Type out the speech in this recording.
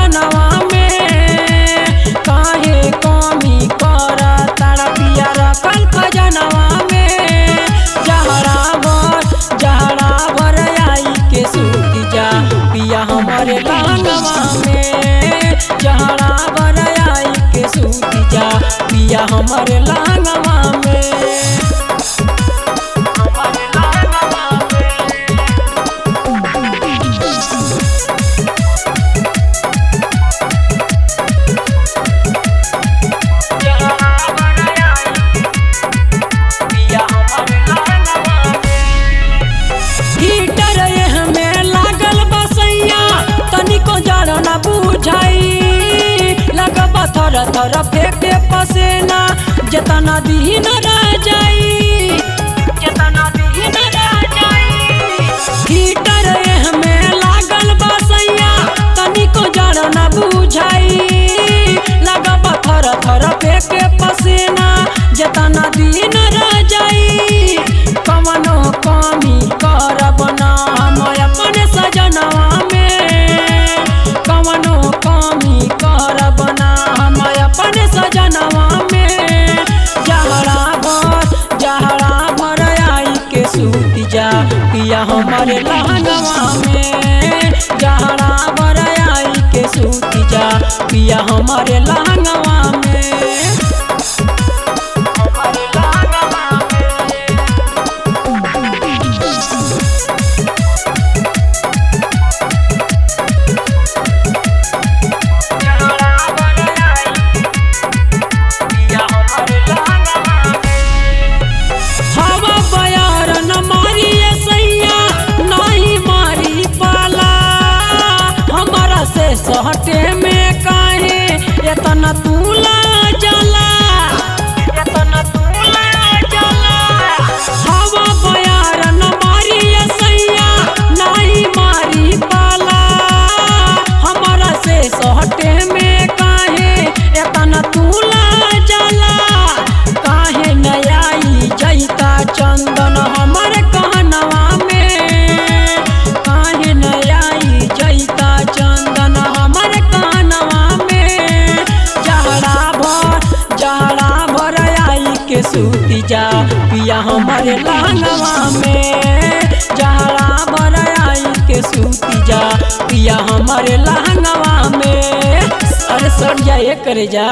सजनवा में काहे कमी कर तारा पिया रखल खजनवा में। जहरा भर आई के सूती जा पिया हमारे लहंगवा में। जहरा भर आई के सूती जा पिया हमारे लहंगवा में। थर फेंके पसेना जतना दिन रह जाई, जतना दिन रह जाई। हीटर में लागल बसैया तनिको जड़ न बुझाई। लगब थर थर फेंके पसेना जतना दिन रह जाई। कवनो कमी करब ना हम अपने सजनवा में। कवनो कमी करब ना अपने सजनवा में। जहरा भर आई के सूती जा पिया हमारे लहंगवा में। जहरा भर आई के सूती जा पिया हमारे लहंगवा में। सहटे में काहे एतना तूला जला, एतना तूला जला। हवा बयार न मारी सैया नहीं मारी पाला। हमारा से सहटे में काहे एतना तूला जला। काहे नयाई जैता चंदन हमारे कहनवा में। काहे नयाई जैता चंदन हमारे कहनवा में। जहरा भर आई के सूती जा पिया हमारे लहंगवा में। जहरा भर आई के सूती जा पिया हमारे लहंगवा में। अरे सट जाए करे जा।